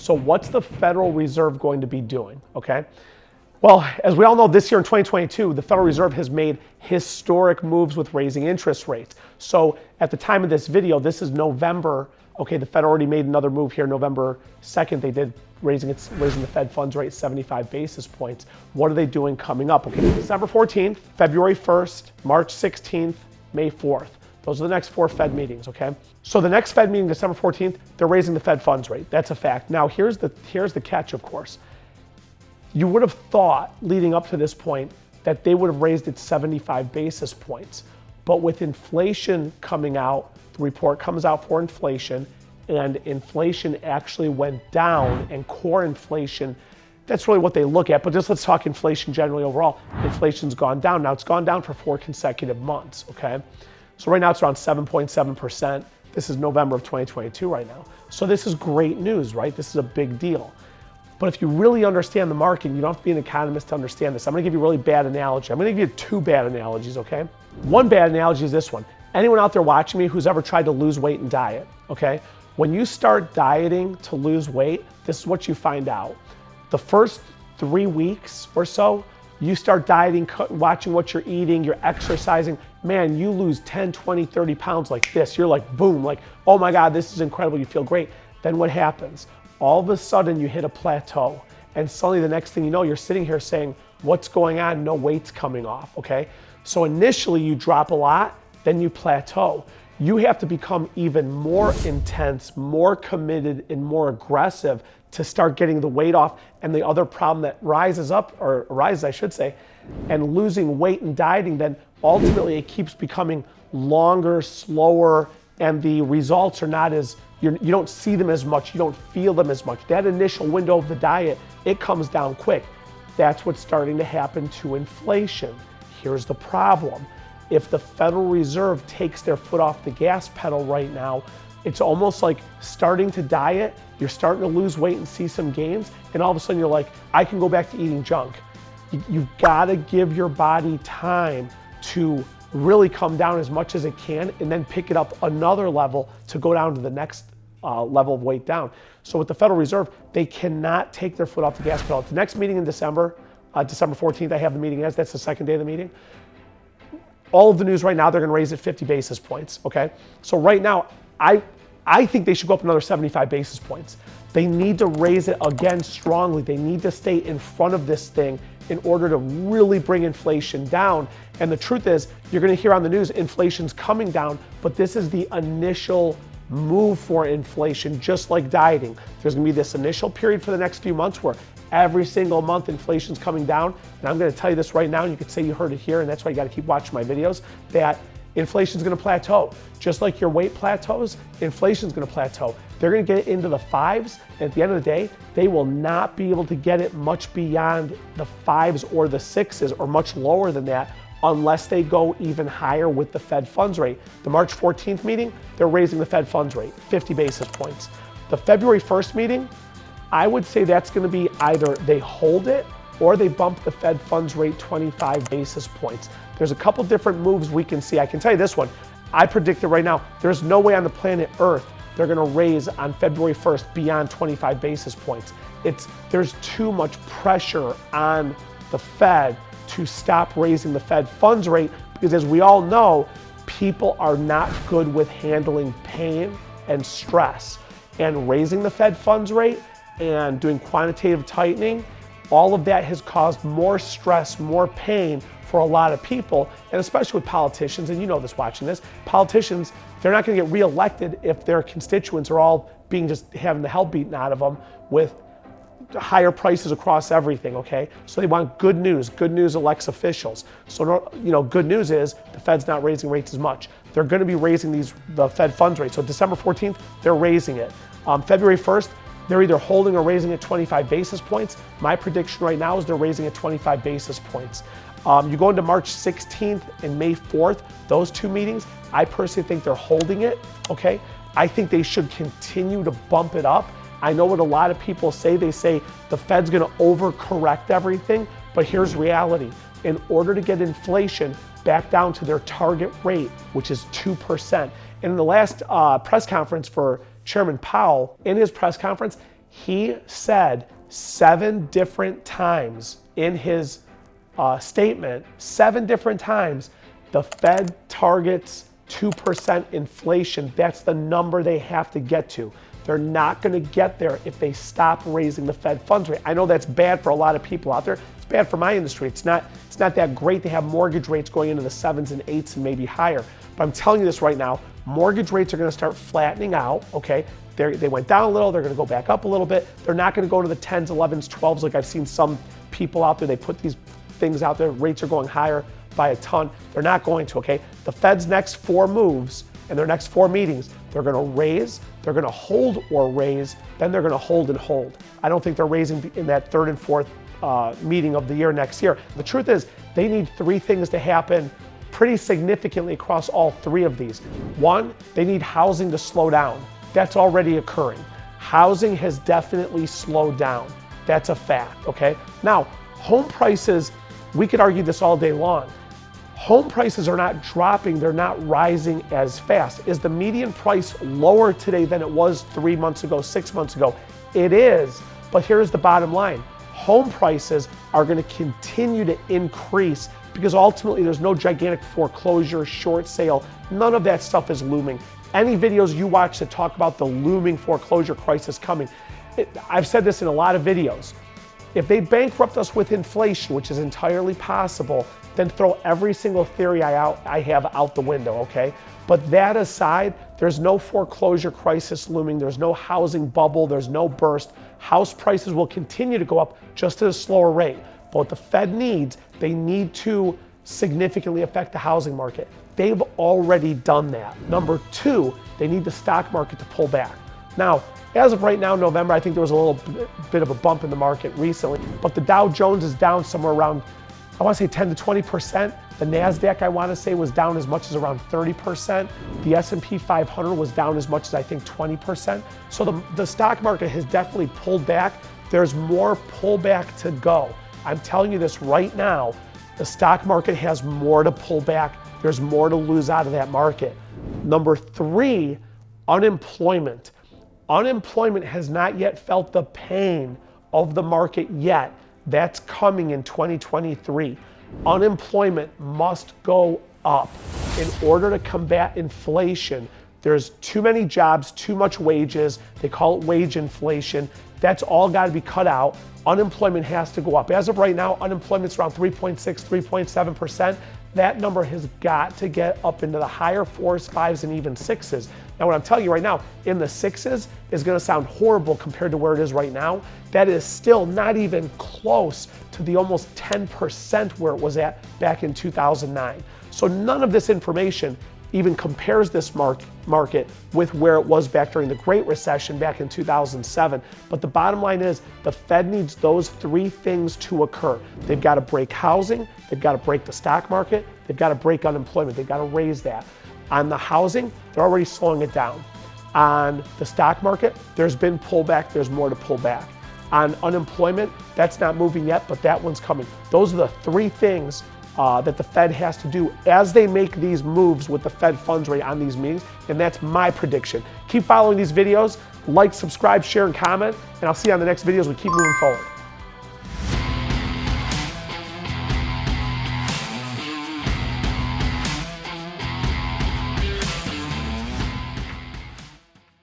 So what's the Federal Reserve going to be doing, okay? Well, as we all know, this year in 2022, the Federal Reserve has made historic moves with raising interest rates. So at the time of this video, this is November. Okay, the Fed already made another move here, November 2nd. They did raising the Fed funds rate 75 basis points. What are they doing coming up? Okay, December 14th, February 1st, March 16th, May 4th. Those are the next 4 Fed meetings, okay? So the next Fed meeting, December 14th, they're raising the Fed funds rate. That's a fact. Now, here's the catch, of course. You would have thought leading up to this point that they would have raised it 75 basis points. But with inflation coming out, the report comes out for inflation, and inflation actually went down, and core inflation, that's really what they look at. But just let's talk inflation generally overall. Inflation's gone down. Now it's gone down for 4 consecutive months, okay? So right now it's around 7.7%. This is November of 2022 right now. So this is great news, right? This is a big deal. But if you really understand the market, you don't have to be an economist to understand this. I'm gonna give you a really bad analogy. I'm gonna give you 2 bad analogies, okay? One bad analogy is this one. Anyone out there watching me who's ever tried to lose weight and diet, okay? When you start dieting to lose weight, this is what you find out. The first 3 weeks or so, you start dieting, watching what you're eating, you're exercising, man, you lose 10, 20, 30 pounds like this. You're like, boom, like, oh my God, this is incredible, you feel great. Then what happens? All of a sudden you hit a plateau, and suddenly the next thing you know, you're sitting here saying, what's going on? No weight's coming off, okay? So initially you drop a lot, then you plateau. You have to become even more intense, more committed, and more aggressive to start getting the weight off. And the other problem that arises, I should say, and losing weight and dieting, then ultimately it keeps becoming longer, slower, and the results are not as, you don't see them as much, you don't feel them as much. That initial window of the diet, it comes down quick. That's what's starting to happen to inflation. Here's the problem. If the Federal Reserve takes their foot off the gas pedal right now, it's almost like starting to diet, you're starting to lose weight and see some gains, and all of a sudden you're like, I can go back to eating junk. You've gotta give your body time to really come down as much as it can, and then pick it up another level to go down to the next level of weight down. So with the Federal Reserve, they cannot take their foot off the gas pedal. At the next meeting in December, December 14th, I have the meeting, that's the second day of the meeting. All of the news right now, they're gonna raise it 50 basis points, okay? So right now, I think they should go up another 75 basis points. They need to raise it again strongly. They need to stay in front of this thing in order to really bring inflation down. And the truth is, you're gonna hear on the news, inflation's coming down, but this is the initial move for inflation, just like dieting. There's gonna be this initial period for the next few months where every single month inflation's coming down. And I'm gonna tell you this right now, and you could say you heard it here, and that's why you gotta keep watching my videos, that inflation's gonna plateau. Just like your weight plateaus, inflation's gonna plateau. They're gonna get into the 5s, and at the end of the day, they will not be able to get it much beyond the 5s or the 6s, or much lower than that, unless they go even higher with the Fed funds rate. The March 14th meeting, they're raising the Fed funds rate, 50 basis points. The February 1st meeting, I would say that's gonna be either they hold it or they bump the Fed funds rate 25 basis points. There's a couple different moves we can see. I can tell you this one, I predict it right now, there's no way on the planet Earth they're gonna raise on February 1st beyond 25 basis points. There's too much pressure on the Fed to stop raising the Fed funds rate, because as we all know, people are not good with handling pain and stress. And raising the Fed funds rate and doing quantitative tightening, all of that has caused more stress, more pain for a lot of people, and especially with politicians, and you know this watching this, politicians, they're not gonna get reelected if their constituents are all having the hell beaten out of them with higher prices across everything, okay? So they want good news. Good news elects officials. So, good news is the Fed's not raising rates as much. They're gonna be raising the Fed funds rate. So December 14th, they're raising it. February 1st, they're either holding or raising at 25 basis points. My prediction right now is they're raising at 25 basis points. You go into March 16th and May 4th, those 2 meetings, I personally think they're holding it, okay? I think they should continue to bump it up. I know what a lot of people say. They say the Fed's gonna overcorrect everything, but here's reality. In order to get inflation back down to their target rate, which is 2%. And in the last press conference for Chairman Powell, in his press conference, He said 7 different times in his statement, 7 different times, the Fed targets 2% inflation. That's the number they have to get to. They're not going to get there if they stop raising the Fed funds rate. I know that's bad for a lot of people out there. It's bad for my industry. It's not that great to have mortgage rates going into the 7s and 8s and maybe higher. But I'm telling you this right now, mortgage rates are going to start flattening out, okay? They went down a little, they're going to go back up a little bit. They're not going to go to the 10s, 11s, 12s like I've seen some people out there. They put these things out there, rates are going higher by a ton. They're not going to, okay? The Fed's next 4 moves and their next 4 meetings, they're going to raise, they're going to hold or raise, then they're going to hold and hold. I don't think they're raising in that 3rd and 4th meeting of the year next year. The truth is, they need 3 things to happen pretty significantly across all 3 of these. 1, they need housing to slow down. That's already occurring. Housing has definitely slowed down. That's a fact, okay? Now, home prices, we could argue this all day long. Home prices are not dropping, they're not rising as fast. Is the median price lower today than it was 3 months ago, 6 months ago? It is, but here's the bottom line. Home prices are going to continue to increase because ultimately there's no gigantic foreclosure, short sale. None of that stuff is looming. Any videos you watch that talk about the looming foreclosure crisis coming, I've said this in a lot of videos. If they bankrupt us with inflation, which is entirely possible, then throw every single theory I have out the window, okay? But that aside, there's no foreclosure crisis looming, there's no housing bubble, there's no burst. House prices will continue to go up just at a slower rate. But what the Fed needs, they need to significantly affect the housing market. They've already done that. Number 2, they need the stock market to pull back. Now, as of right now, November, I think there was a little bit of a bump in the market recently, but the Dow Jones is down somewhere around, I want to say 10 to 20%. The NASDAQ, I want to say, was down as much as around 30%. The S&P 500 was down as much as I think 20%. So the stock market has definitely pulled back. There's more pullback to go. I'm telling you this right now, the stock market has more to pull back. There's more to lose out of that market. Number 3, unemployment. Unemployment has not yet felt the pain of the market yet. That's coming in 2023. Unemployment must go up in order to combat inflation. There's too many jobs, too much wages. They call it wage inflation. That's all got to be cut out. Unemployment has to go up. As of right now, unemployment's around 3.6, 3.7%. That number has got to get up into the higher 4s, 5s, and even 6s. Now, what I'm telling you right now, in the 6s is going to sound horrible compared to where it is right now. That is still not even close to the almost 10% where it was at back in 2009. So none of this information even compares this market with where it was back during the Great Recession back in 2007. But the bottom line is the Fed needs those 3 things to occur. They've got to break housing, they've got to break the stock market, they've got to break unemployment, they've got to raise that. On the housing, they're already slowing it down. On the stock market, there's been pullback, there's more to pull back. On unemployment, that's not moving yet, but that one's coming. Those are the 3 things that the Fed has to do as they make these moves with the Fed funds rate on these meetings, and that's my prediction. Keep following these videos, like, subscribe, share, and comment, and I'll see you on the next videos. We keep moving forward.